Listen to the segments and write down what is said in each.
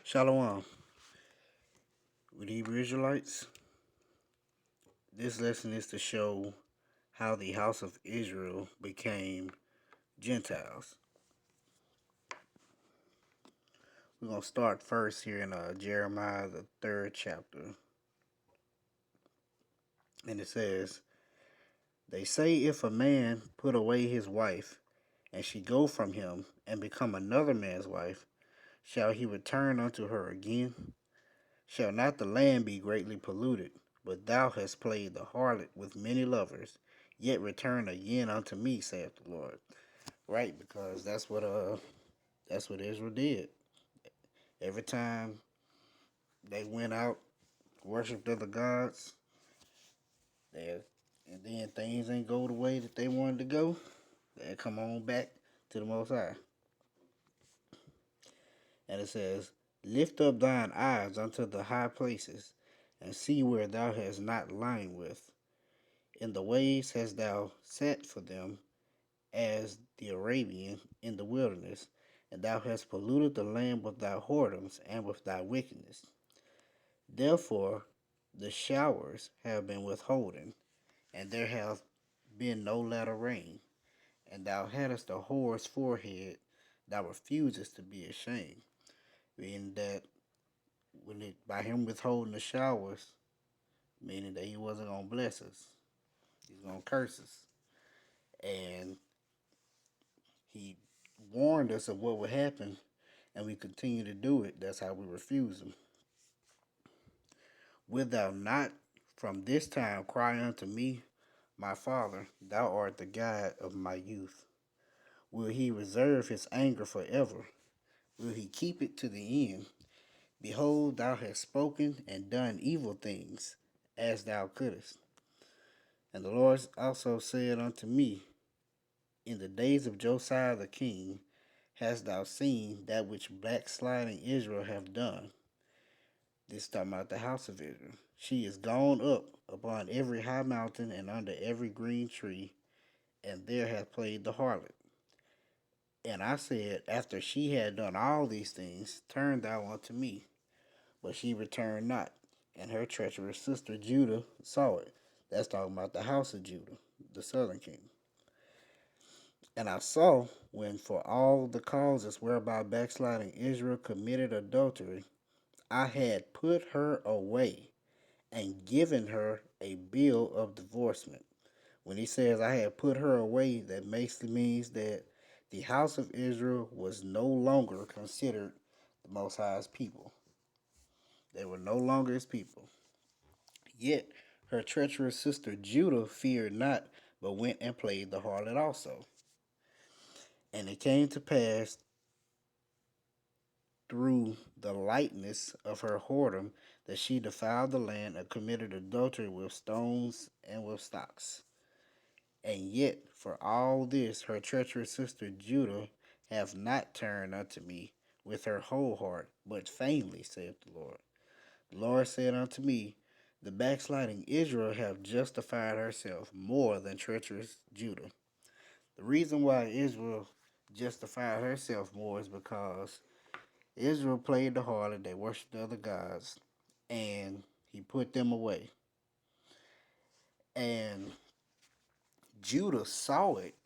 Shalom. With Hebrew Israelites, this lesson is to show how the house of Israel became Gentiles. We're going to start first here in Jeremiah, the third chapter. And it says, "They say if a man put away his wife, and she go from him, and become another man's wife, shall he return unto her again? Shall not the land be greatly polluted? But thou hast played the harlot with many lovers, yet return again unto me, saith the Lord." Right, because that's what Israel did. Every time they went out, worshipped other gods, they and then things ain't go the way that they wanted to go, they come on back to the Most High. And it says, "Lift up thine eyes unto the high places, and see where thou hast not lain with. In the ways hast thou sat for them, as the Arabian in the wilderness, and thou hast polluted the land with thy whoredoms and with thy wickedness. Therefore the showers have been withholden, and there hath been no latter rain. And thou hadst a whore's forehead, thou refusest to be ashamed." Meaning that by him withholding the showers, meaning that he wasn't gonna bless us, he's gonna curse us. And he warned us of what would happen, and we continue to do it. That's how we refuse him. "Wilt thou not from this time cry unto me, my Father? Thou art the God of my youth. Will he reserve his anger forever? Will he keep it to the end? Behold, thou hast spoken and done evil things, as thou couldest. And the Lord also said unto me, In the days of Josiah the king, hast thou seen that which backsliding Israel have done?" This is talking about the house of Israel. "She is gone up upon every high mountain and under every green tree, and there hath played the harlot. And I said, After she had done all these things, turn thou unto me. But she returned not, and her treacherous sister Judah saw it." That's talking about the house of Judah, the southern kingdom. "And I saw when for all the causes whereby backsliding Israel committed adultery, I had put her away and given her a bill of divorcement." When he says I had put her away, that basically means that the house of Israel was no longer considered the Most High's people. They were no longer his people. "Yet her treacherous sister Judah feared not, but went and played the harlot also. And it came to pass through the lightness of her whoredom that she defiled the land and committed adultery with stones and with stocks. And yet for all this her treacherous sister Judah hath not turned unto me with her whole heart, but feignedly, saith the Lord. The Lord said unto me, The backsliding Israel hath justified herself more than treacherous Judah." The reason why Israel justified herself more is because Israel played the harlot, they worshipped other gods, and he put them away. And Judah saw it,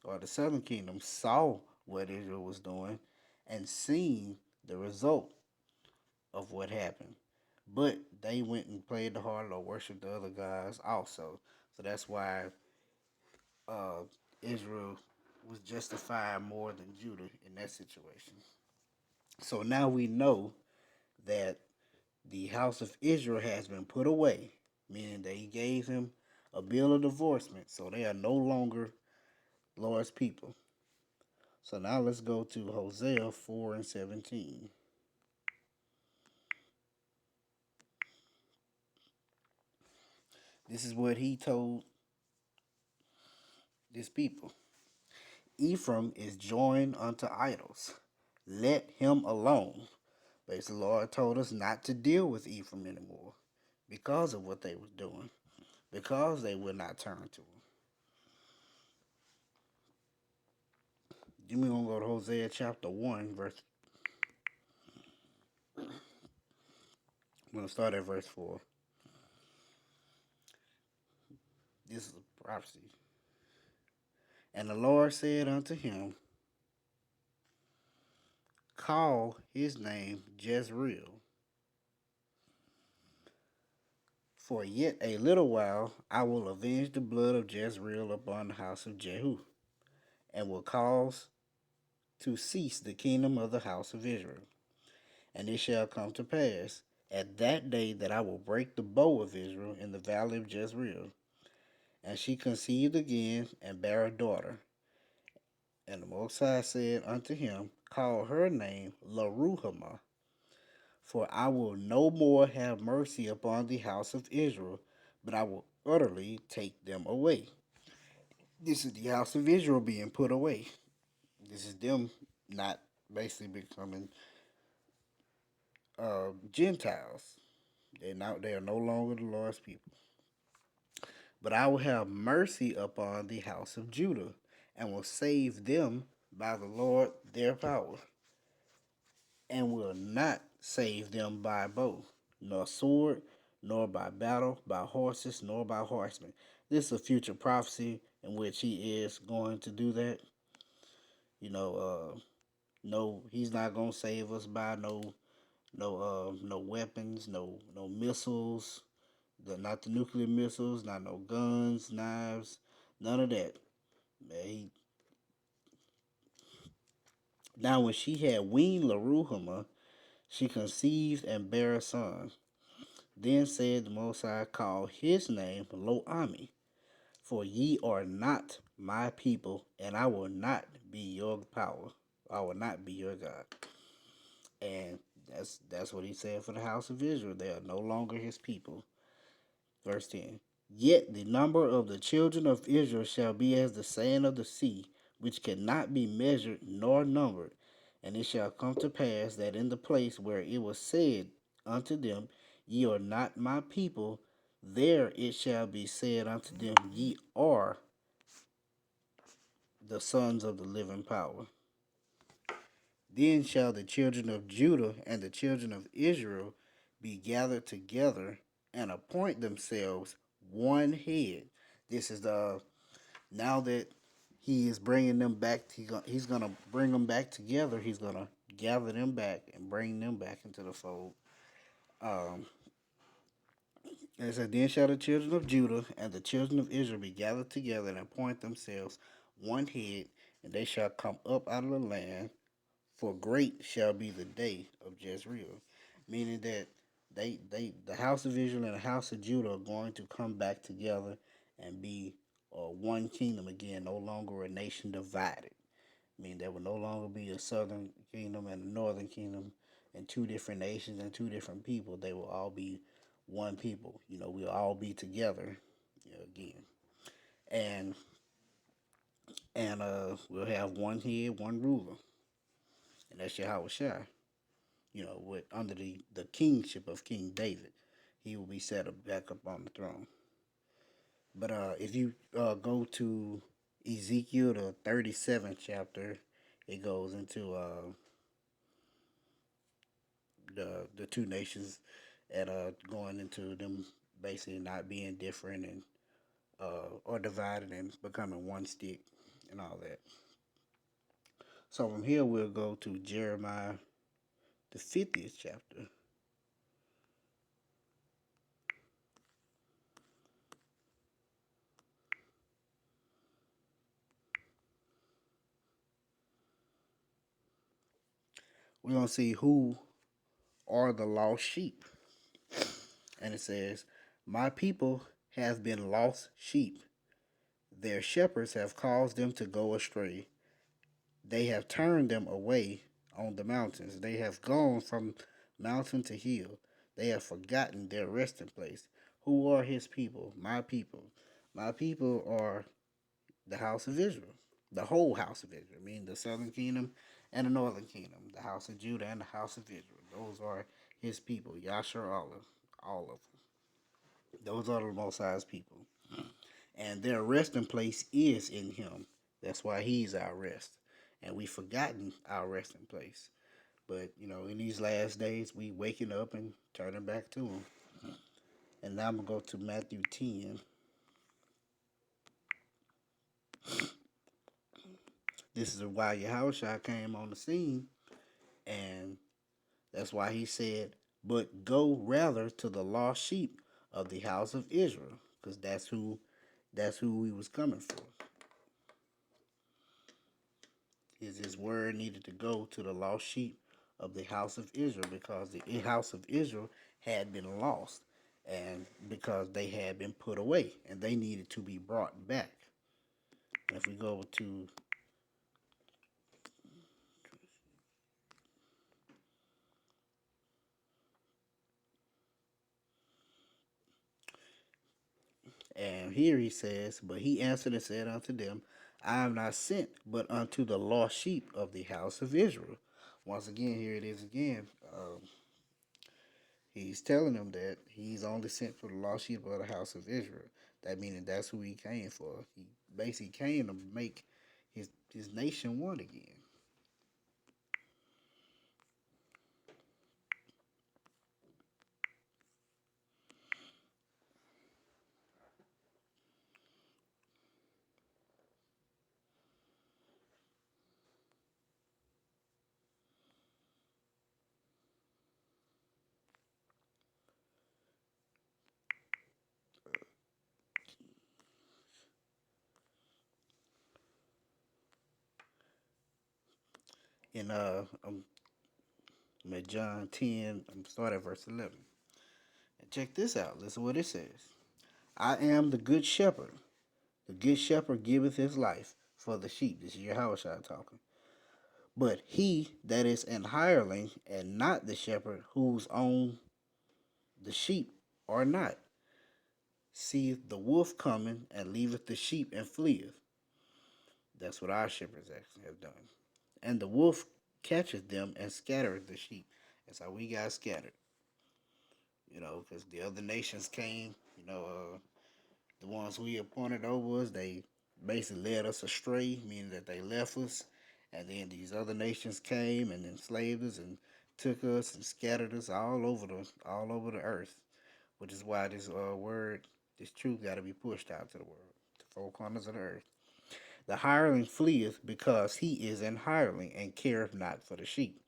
or the southern kingdom saw what Israel was doing, and seen the result of what happened. But they went and played the harlot or worshipped the other gods also. So that's why uh, Israel was justified more than Judah in that situation. So now we know that the house of Israel has been put away, meaning that he gave him a bill of divorcement, so they are no longer Lord's people. So now let's go to Hosea 4 and 17. This is what he told this people. "Ephraim is joined unto idols. Let him alone." But the Lord told us not to deal with Ephraim anymore because of what they were doing, because they would not turn to him. Then we're going to go to Hosea chapter 1, verse. I'm going to start at verse 4. This is a prophecy. And the Lord said unto him, call his name Jezreel, for yet a little while I will avenge the blood of Jezreel upon the house of Jehu, and will cause to cease the kingdom of the house of Israel. And it shall come to pass at that day that I will break the bow of Israel in the valley of Jezreel. And she conceived again and bare a daughter. And the Most High said unto him, call her name Laruhamah, for I will no more have mercy upon the house of Israel, but I will utterly take them away. This is the house of Israel being put away. This is them not basically becoming Gentiles. They are no longer the Lord's people. But I will have mercy upon the house of Judah, and will save them by the Lord their power, and will not save them by bow, nor sword, nor by battle, by horses, nor by horsemen. This is a future prophecy in which he is going to do that. You know, no, he's not gonna save us by no weapons, no missiles, not the nuclear missiles, not no guns, knives, none of that. He, Now when she had weaned Laruhamah, she conceived and bare a son. Then said the Most High, call his name Lo-Ami, for ye are not my people, and I will not be your power. I will not be your God. And that's what he said for the house of Israel. They are no longer his people. Verse 10. Yet the number of the children of Israel shall be as the sand of the sea, which cannot be measured nor numbered. And it shall come to pass that in the place where it was said unto them, Ye are not my people, there it shall be said unto them, Ye are the sons of the living power. Then shall the children of Judah and the children of Israel be gathered together and appoint themselves one head. This is the now that he is bringing them back. He's gonna bring them back together. He's gonna gather them back and bring them back into the fold. Um, and it said, then shall the children of Judah and the children of Israel be gathered together and appoint themselves one head, and they shall come up out of the land, for great shall be the day of Jezreel, meaning that the house of Israel and the house of Judah are going to come back together and be one kingdom again, no longer a nation divided. I mean, there will no longer be a southern kingdom and a northern kingdom and two different nations and two different people. They will all be one people. We'll all be together again, and we'll have one head, one ruler, and that's Yahweh Shai. With under the kingship of King David, he will be set up back up on the throne. But if you go to Ezekiel, the 37th chapter, it goes into the two nations and going into them basically not being different and or divided and becoming one stick and all that. So from here we'll go to Jeremiah, the 50th chapter. We're gonna see who are the lost sheep. And it says, my people have been lost sheep. Their shepherds have caused them to go astray. They have turned them away on the mountains. They have gone from mountain to hill. They have forgotten their resting place. Who are his people? My people. My people are the house of Israel. The whole house of Israel. I mean the southern kingdom and the northern kingdom. The house of Judah and the house of Israel. Those are his people. Yasher Allah. All of them. Those are the Most High's people. And their resting place is in him. That's why he's our rest. And we've forgotten our resting place. But in these last days, we waking up and turning back to Him. And now I'm gonna go to Matthew 10. This is why Yahushua came on the scene, and that's why he said, "But go rather to the lost sheep of the house of Israel," because that's who he was coming for. His word needed to go to the lost sheep of the house of Israel because the house of Israel had been lost, and because they had been put away and they needed to be brought back. If we go to and here he says, "But he answered and said unto them, I am not sent but unto the lost sheep of the house of Israel." Once again, here it is again. He's telling them that he's only sent for the lost sheep of the house of Israel. That meaning that's who he came for. He basically came to make his nation one again. In I'm at John 10. I'm start at verse 11. And check this out. Listen what it says. "I am the good shepherd. The good shepherd giveth his life for the sheep." This is Yahushua talking. "But he that is an hireling and not the shepherd, whose own the sheep are not, seeth the wolf coming and leaveth the sheep and fleeth." That's what our shepherds actually have done. "And the wolf catcheth them and scattereth the sheep." That's how we got scattered. Because the other nations came, the ones we appointed over us, they basically led us astray, meaning that they left us. And then these other nations came and enslaved us and took us and scattered us all over the earth. Which is why this word, this truth, got to be pushed out to the world, to four corners of the earth. "The hireling fleeth because he is an hireling and careth not for the sheep.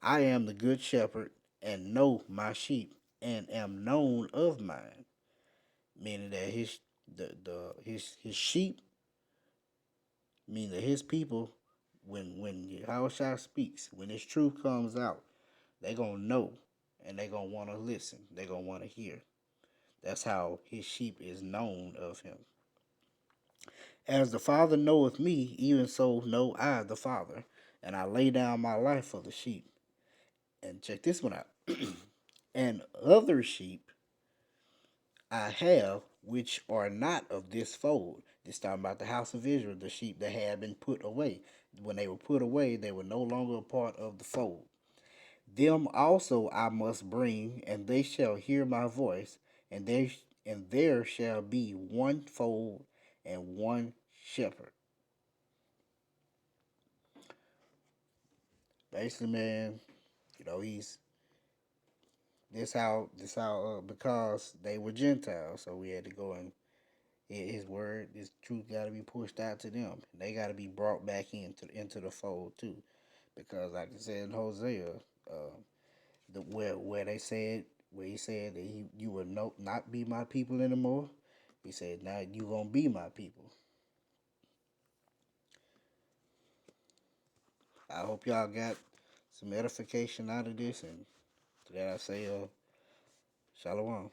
I am the good shepherd and know my sheep and am known of mine." Meaning that his sheep, meaning that his people, when Yahushua speaks, when his truth comes out, they gonna know and they gonna wanna listen. They gonna wanna hear. That's how his sheep is known of him. "As the Father knoweth me, even so know I the Father, and I lay down my life for the sheep." And check this one out. "And other sheep I have which are not of this fold." This talking about the house of Israel, the sheep that had been put away. When they were put away, they were no longer a part of the fold. "Them also I must bring, and they shall hear my voice, and there shall be one fold and one shepherd." Basically, man, he's this how because they were Gentiles, so we had to go and his word, his truth got to be pushed out to them. They got to be brought back into the fold too, because like I said in Hosea, uh, where they said where he said that you will not be my people anymore. He said now you gonna be my people. I hope y'all got some edification out of this, and to that I say, Shalom.